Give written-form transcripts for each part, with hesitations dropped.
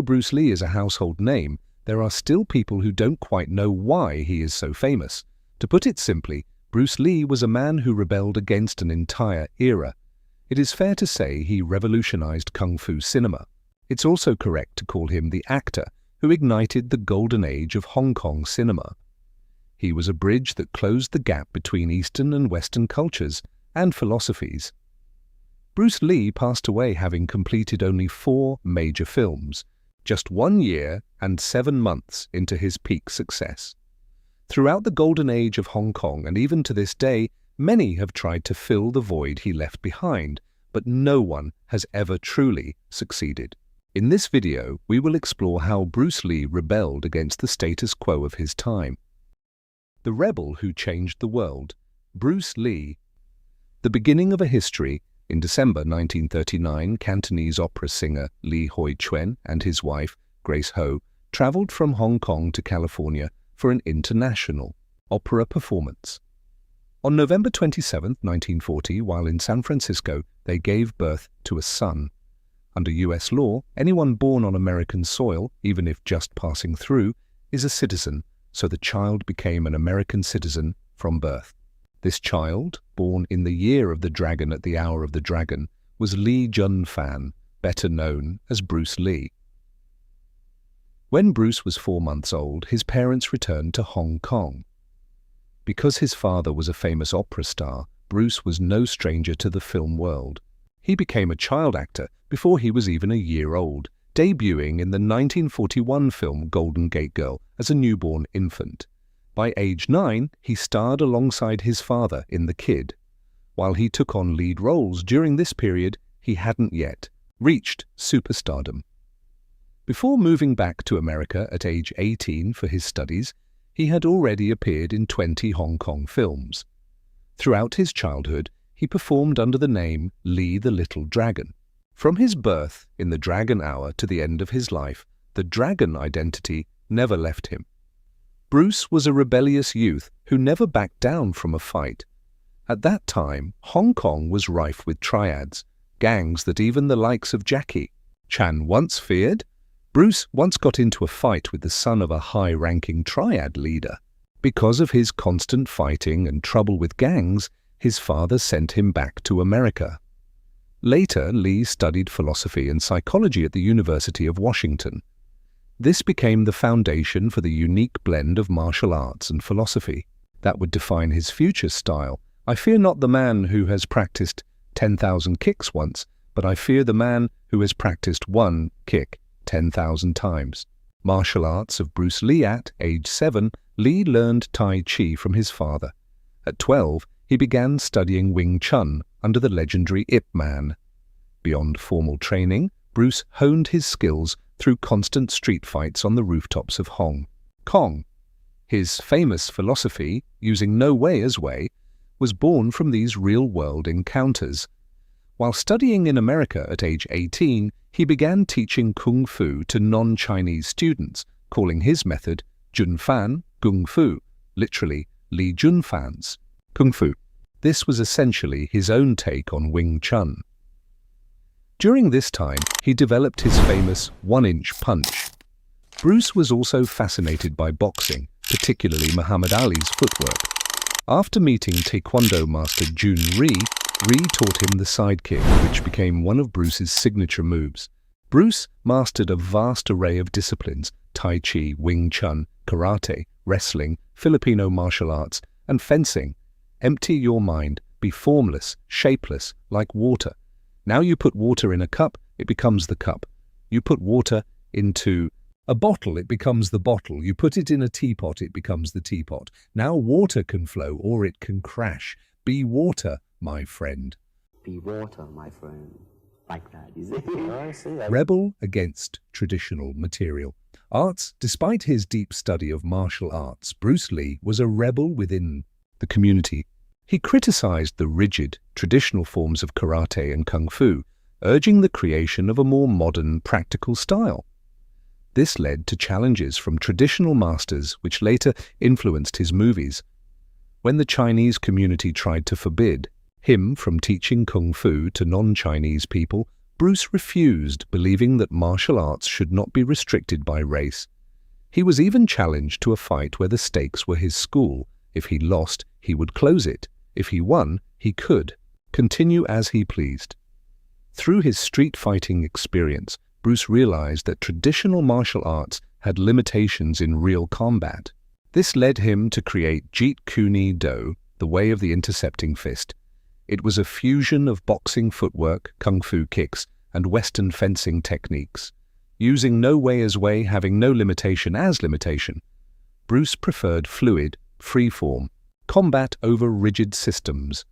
though Bruce Lee is a household name, there are still people who don't quite know why he is so famous. To put it simply, Bruce Lee was a man who rebelled against an entire era. It is fair to say he revolutionized kung fu cinema. It's also correct to call him the actor who ignited the golden age of Hong Kong cinema. He was a bridge that closed the gap between Eastern and Western cultures and philosophies. Bruce Lee passed away having completed only 4 major films, just 1 year and 7 months into his peak success. Throughout the golden age of Hong Kong and even to this day, many have tried to fill the void he left behind, but no one has ever truly succeeded. In this video, we will explore how Bruce Lee rebelled against the status quo of his time. The rebel who changed the world, Bruce Lee. The beginning of a history. In December 1939, Cantonese opera singer Lee Hoi Chuen and his wife, Grace Ho, traveled from Hong Kong to California for an international opera performance. On November 27, 1940, while in San Francisco, they gave birth to a son. Under U.S. law, anyone born on American soil, even if just passing through, is a citizen, so the child became an American citizen from birth. This child, born in the year of the dragon at the hour of the dragon, was Lee Jun-fan, better known as Bruce Lee. When Bruce was 4 months old, his parents returned to Hong Kong. Because his father was a famous opera star, Bruce was no stranger to the film world. He became a child actor before he was even a year old, debuting in the 1941 film Golden Gate Girl as a newborn infant. By age 9, he starred alongside his father in The Kid. While he took on lead roles during this period, he hadn't yet reached superstardom. Before moving back to America at age 18 for his studies, he had already appeared in 20 Hong Kong films. Throughout his childhood, he performed under the name Lee the Little Dragon. From his birth in the Dragon Hour to the end of his life, the dragon identity never left him. Bruce was a rebellious youth who never backed down from a fight. At that time, Hong Kong was rife with triads, gangs that even the likes of Jackie Chan once feared. Bruce once got into a fight with the son of a high-ranking triad leader. Because of his constant fighting and trouble with gangs, his father sent him back to America. Later, Lee studied philosophy and psychology at the University of Washington. This became the foundation for the unique blend of martial arts and philosophy that would define his future style. I fear not the man who has practiced 10,000 kicks once, but I fear the man who has practiced one kick 10,000 times. Martial arts of Bruce Lee. At age 7, Lee learned Tai Chi from his father. At 12, he began studying Wing Chun under the legendary Ip Man. Beyond formal training, Bruce honed his skills through constant street fights on the rooftops of Hong Kong. His famous philosophy, using no way as way, was born from these real-world encounters. While studying in America at age 18, he began teaching Kung Fu to non-Chinese students, calling his method Junfan Kung Fu, literally Lee Junfan's Kung Fu. This was essentially his own take on Wing Chun. During this time, he developed his famous one-inch punch. Bruce was also fascinated by boxing, particularly Muhammad Ali's footwork. After meeting Taekwondo master Jun Rhee taught him the sidekick, which became one of Bruce's signature moves. Bruce mastered a vast array of disciplines: Tai Chi, Wing Chun, Karate, wrestling, Filipino martial arts, and fencing. Empty your mind, be formless, shapeless, like water. Now you put water in a cup, it becomes the cup. You put water into a bottle, it becomes the bottle. You put it in a teapot, it becomes the teapot. Now water can flow or it can crash. Be water, my friend. Be water, my friend. Like that, is it? I see. Rebel against traditional material arts. Despite his deep study of martial arts, Bruce Lee was a rebel within the community. He criticized the rigid, traditional forms of karate and kung fu, urging the creation of a more modern, practical style. This led to challenges from traditional masters, which later influenced his movies. When the Chinese community tried to forbid him from teaching kung fu to non-Chinese people, Bruce refused, believing that martial arts should not be restricted by race. He was even challenged to a fight where the stakes were his school. If he lost, he would close it. If he won, he could continue as he pleased. Through his street fighting experience, Bruce realized that traditional martial arts had limitations in real combat. This led him to create Jeet Kune Do, the way of the intercepting fist. It was a fusion of boxing footwork, kung fu kicks, and Western fencing techniques. Using no way as way, having no limitation as limitation, Bruce preferred fluid, free-form, combat over rigid systems.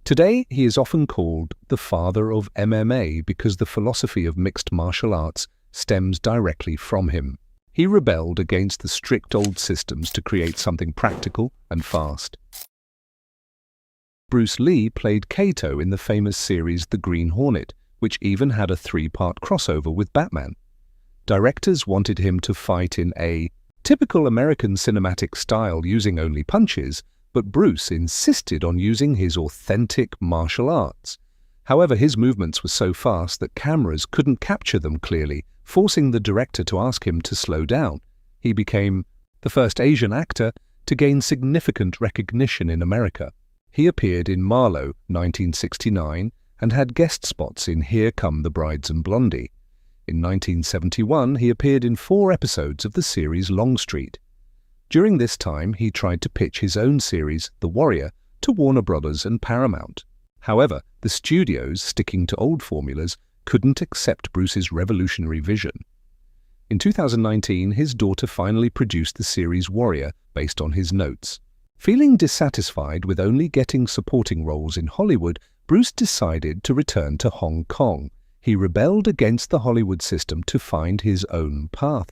Today, he is often called the father of MMA because the philosophy of mixed martial arts stems directly from him. He rebelled against the strict old systems to create something practical and fast. Bruce Lee played Kato in the famous series The Green Hornet, which even had a 3-part crossover with Batman. Directors wanted him to fight in a typical American cinematic style using only punches, but Bruce insisted on using his authentic martial arts. However, his movements were so fast that cameras couldn't capture them clearly, forcing the director to ask him to slow down. He became the first Asian actor to gain significant recognition in America. He appeared in Marlowe, 1969, and had guest spots in Here Come the Brides and Blondie. In 1971, he appeared in 4 episodes of the series Longstreet. During this time, he tried to pitch his own series, The Warrior, to Warner Brothers and Paramount. However, the studios, sticking to old formulas, couldn't accept Bruce's revolutionary vision. In 2019, his daughter finally produced the series Warrior based on his notes. Feeling dissatisfied with only getting supporting roles in Hollywood, Bruce decided to return to Hong Kong. He rebelled against the Hollywood system to find his own path.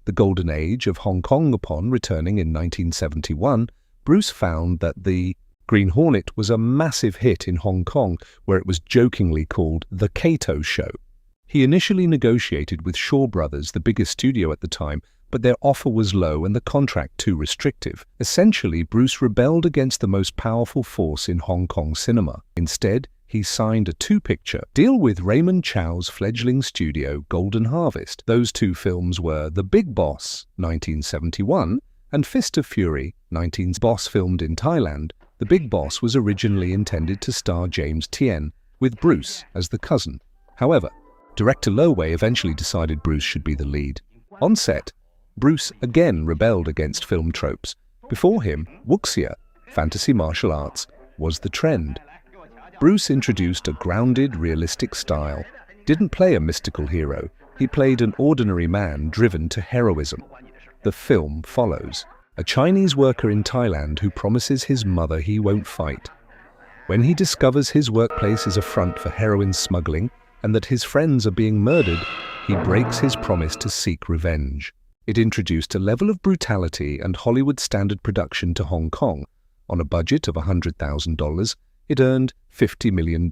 The golden age of Hong Kong. Upon returning in 1971, Bruce found that The Green Hornet was a massive hit in Hong Kong, where it was jokingly called The Kato Show. He initially negotiated with Shaw Brothers, the biggest studio at the time, but their offer was low and the contract too restrictive. Essentially, Bruce rebelled against the most powerful force in Hong Kong cinema. Instead, he signed a 2-picture deal with Raymond Chow's fledgling studio, Golden Harvest. Those 2 films were The Big Boss, 1971, and Fist of Fury, 19. Boss filmed in Thailand. The Big Boss was originally intended to star James Tien, with Bruce as the cousin. However, director Lo Wei eventually decided Bruce should be the lead. On set, Bruce again rebelled against film tropes. Before him, wuxia, fantasy martial arts, was the trend. Bruce introduced a grounded, realistic style. Didn't play a mystical hero. He played an ordinary man driven to heroism. The film follows a Chinese worker in Thailand who promises his mother he won't fight. When he discovers his workplace is a front for heroin smuggling and that his friends are being murdered, he breaks his promise to seek revenge. It introduced a level of brutality and Hollywood standard production to Hong Kong. On a budget of $100,000, it earned $50 million.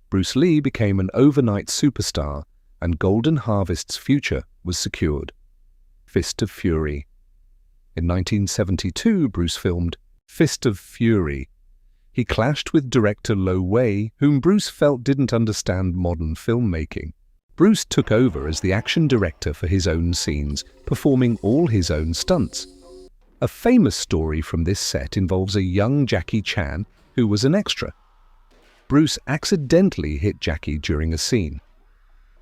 Bruce Lee became an overnight superstar, and Golden Harvest's future was secured. Fist of Fury. In 1972, Bruce filmed Fist of Fury. He clashed with director Lo Wei, whom Bruce felt didn't understand modern filmmaking. Bruce took over as the action director for his own scenes, performing all his own stunts. A famous story from this set involves a young Jackie Chan who was an extra. Bruce accidentally hit Jackie during a scene.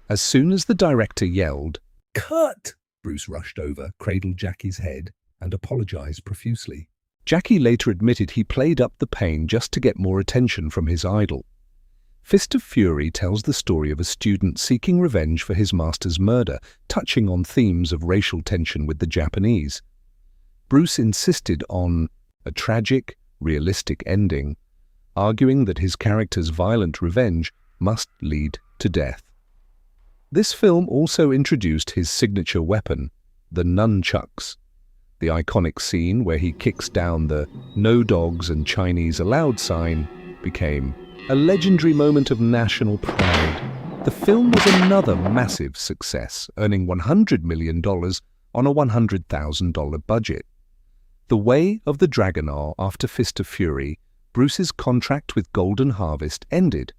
As soon as the director yelled, "Cut!" Bruce rushed over, cradled Jackie's head, and apologized profusely. Jackie later admitted he played up the pain just to get more attention from his idol. Fist of Fury tells the story of a student seeking revenge for his master's murder, touching on themes of racial tension with the Japanese. Bruce insisted on a tragic, realistic ending, arguing that his character's violent revenge must lead to death. This film also introduced his signature weapon, the nunchucks. The iconic scene where he kicks down the "No Dogs and Chinese Allowed" sign became a legendary moment of national pride. The film was another massive success, earning $100 million on a $100,000 budget. The Way of the Dragonar. After Fist of Fury, Bruce's contract with Golden Harvest ended.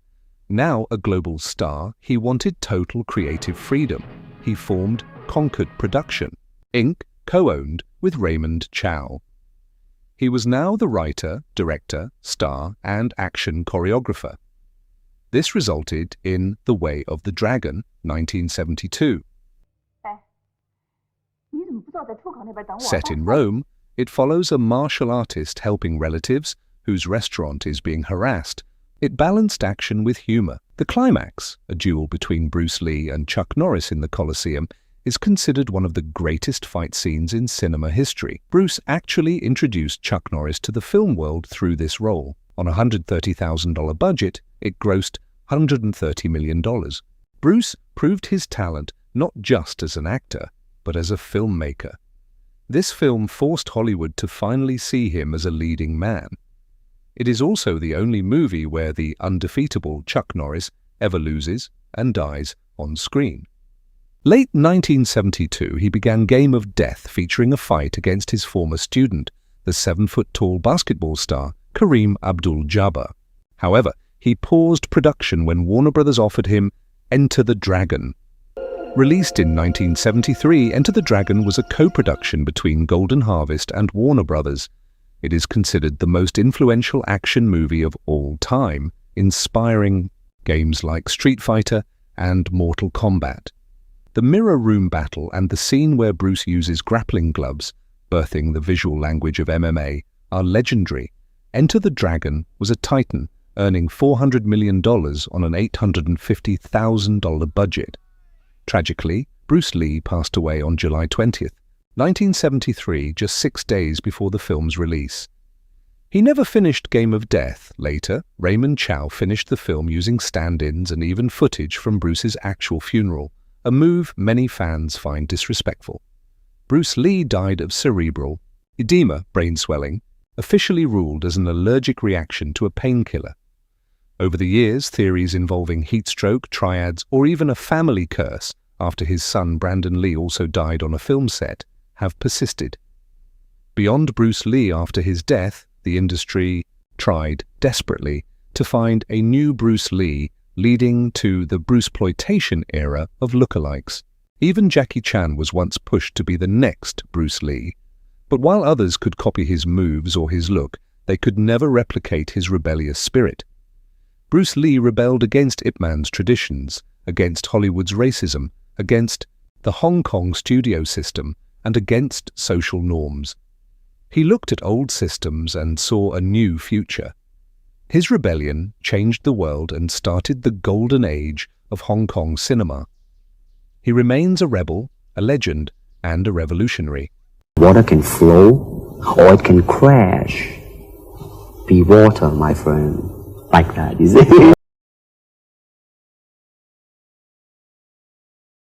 Now a global star, he wanted total creative freedom. He formed Concord Production, Inc., co-owned with Raymond Chow. He was now the writer, director, star, and action choreographer. This resulted in The Way of the Dragon, 1972. Set in Rome, it follows a martial artist helping relatives whose restaurant is being harassed. It balanced action with humor. The climax, a duel between Bruce Lee and Chuck Norris in the Colosseum, is considered one of the greatest fight scenes in cinema history. Bruce actually introduced Chuck Norris to the film world through this role. On a $130,000 budget, it grossed $130 million. Bruce proved his talent not just as an actor, but as a filmmaker. This film forced Hollywood to finally see him as a leading man. It is also the only movie where the undefeatable Chuck Norris ever loses and dies on screen. Late 1972, he began Game of Death, featuring a fight against his former student, the 7-foot-tall basketball star Kareem Abdul-Jabbar. However, he paused production when Warner Brothers offered him Enter the Dragon. Released in 1973, Enter the Dragon was a co-production between Golden Harvest and Warner Brothers. It is considered the most influential action movie of all time, inspiring games like Street Fighter and Mortal Kombat. The mirror room battle and the scene where Bruce uses grappling gloves, birthing the visual language of MMA, are legendary. Enter the Dragon was a titan, earning $400 million on an $850,000 budget. Tragically, Bruce Lee passed away on July 20th, 1973, just 6 days before the film's release. He never finished Game of Death. Later, Raymond Chow finished the film using stand-ins and even footage from Bruce's actual funeral, a move many fans find disrespectful. Bruce Lee died of cerebral edema, brain swelling, officially ruled as an allergic reaction to a painkiller. Over the years, theories involving heat stroke, triads, or even a family curse after his son Brandon Lee also died on a film set have persisted. Beyond Bruce Lee after his death, the industry tried desperately to find a new Bruce Lee, leading to the Bruceploitation era of lookalikes. Even Jackie Chan was once pushed to be the next Bruce Lee. But while others could copy his moves or his look, they could never replicate his rebellious spirit. Bruce Lee rebelled against Ip Man's traditions, against Hollywood's racism, against the Hong Kong studio system, and against social norms. He looked at old systems and saw a new future. His rebellion changed the world and started the golden age of Hong Kong cinema. He remains a rebel, a legend, and a revolutionary. Water can flow or it can crash. Be water, my friend. Like that, is it?